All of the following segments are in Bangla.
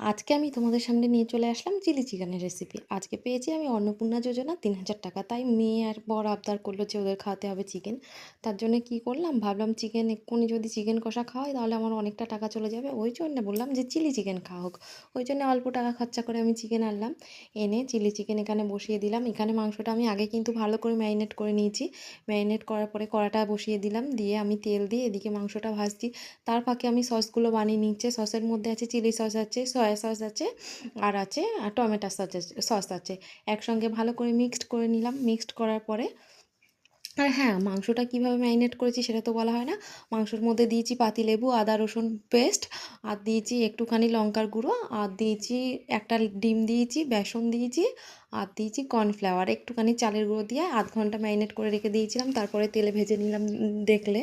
আজকে আমি তোমাদের সামনে নিয়ে চলে আসলাম চিলি চিকেনের রেসিপি। আজকে পেয়েছি আমি অন্নপূর্ণা যোজনা ৩,০০০ টাকা। তাই মেয়ে আর বর আবদার করলো যে ওদের খাওয়াতে হবে চিকেন। তার জন্য কি করলাম, ভাবলাম চিকেন এক্ষুনি যদি চিকেন কষা খাওয়াই তাহলে আমার অনেকটা টাকা চলে যাবে। ওই জন্য বললাম যে চিলি চিকেন খাওয়া হোক। ওই জন্য অল্প টাকা খরচা করে আমি চিকেন আনলাম। এনে চিলি চিকেন এখানে বসিয়ে দিলাম। এখানে মাংসটা আমি আগে কিন্তু ভালো করে ম্যারিনেট করে নিয়েছি। ম্যারিনেট করার পরে কড়াটা বসিয়ে দিলাম, দিয়ে আমি তেল দিয়ে এদিকে মাংসটা ভাজছি। তার ফাঁকে আমি সসগুলো বানিয়ে নিচ্ছি। সসের মধ্যে আছে চিলি সস, আছে সয়া সস, আছে আর আছে টমেটো সস আছে। একসঙ্গে ভালো করে মিক্সড করে নিলাম। মিক্সড করার পরে আর হ্যাঁ, মাংসটা কীভাবে ম্যারিনেট করেছি সেটা তো বলা হয় না। মাংসর মধ্যে দিয়েছি পাতিলেবু, আদা রসুন পেস্ট, আর দিয়েছি একটুখানি লঙ্কার গুঁড়ো, আর দিয়েছি একটা ডিম দিয়েছি, বেসন দিয়েছি, আর দিয়েছি কর্নফ্লাওয়ার, একটুখানি চালের গুঁড়ো দিয়ে ০.৫ ঘন্টা ম্যারিনেট করে রেখে দিয়েছিলাম। তারপরে তেলে ভেজে নিলাম দেখলে।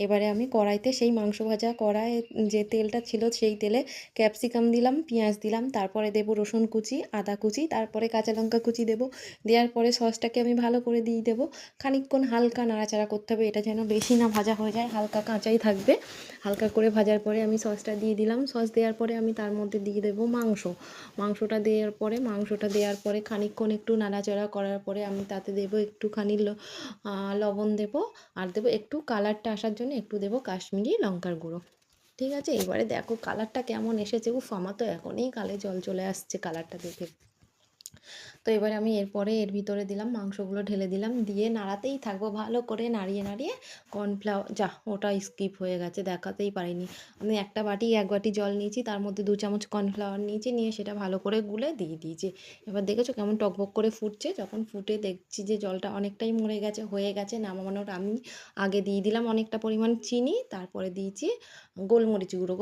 এবারে আমি কড়াইতে সেই মাংস ভাজা কড়াই যে তেলটা ছিল সেই তেলে ক্যাপসিকাম দিলাম, পেঁয়াজ দিলাম, তারপরে দেবো রসুন কুচি, আদা কুচি, তারপরে কাঁচা লঙ্কা কুচি দেবো। দেওয়ার পরে সসটাকে আমি ভালো করে দিয়ে দেবো। খানিকক্ষণ হালকা নাড়াচাড়া করতে হবে, এটা যেন বেশি না ভাজা হয়ে যায়, হালকা কাঁচাই থাকবে। হালকা করে ভাজার পরে আমি সসটা দিয়ে দিলাম। সস দেওয়ার পরে আমি তার মধ্যে দিয়ে দেবো মাংসটা দেওয়ার পরে খানিকক্ষণ একটু নাড়াচাড়া করার পরে আমি তাতে দেবো একটুখানি লবণ দেবো, আর দেবো একটু কালারটা আসার জন্য একটু দেবো কাশ্মীরি লঙ্কার গুঁড়ো। ঠিক আছে, এবারে দেখো কালারটা কেমন এসেছে। উফ, আমার তো এখনই গালে জল চলে আসছে কালারটা দেখে। তো এবারে আমি এর ভিতরে দিলাম, মাংসগুলো ঢেলে দিলাম, দিয়ে নাড়াতেই থাকবো ভালো করে, নাড়িয়ে নাড়িয়ে কর্নফ্লাওয়ার, ওটা স্কিপ হয়ে গেছে, দেখাতেই পারিনি। আমি এক বাটি জল নিয়েছি, তার মধ্যে 2 চামচ কর্নফ্লাওয়ার নিয়েছি, নিয়ে সেটা ভালো করে গুলে দিয়ে দিয়েছি। এবার দেখেছো কেমন টকবক করে ফুটছে। যখন ফুটে দেখছি যে জলটা অনেকটাই মরে গেছে, হয়ে গেছে, নামানোর আমি আগে দিয়ে দিলাম অনেকটা পরিমাণ চিনি, তারপরে দিয়েছি গোলমরিচ গুঁড়ো।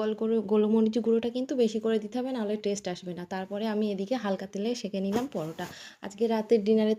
গোলমরিচ গুঁড়োটা কিন্তু বেশি করে দিতে হবে, নাহলে টেস্ট আসবে না। তারপরে আমি এদিকে হালকা তেলে সেঁকে নিলাম পরোটা। আজকে রাতের ডিনারে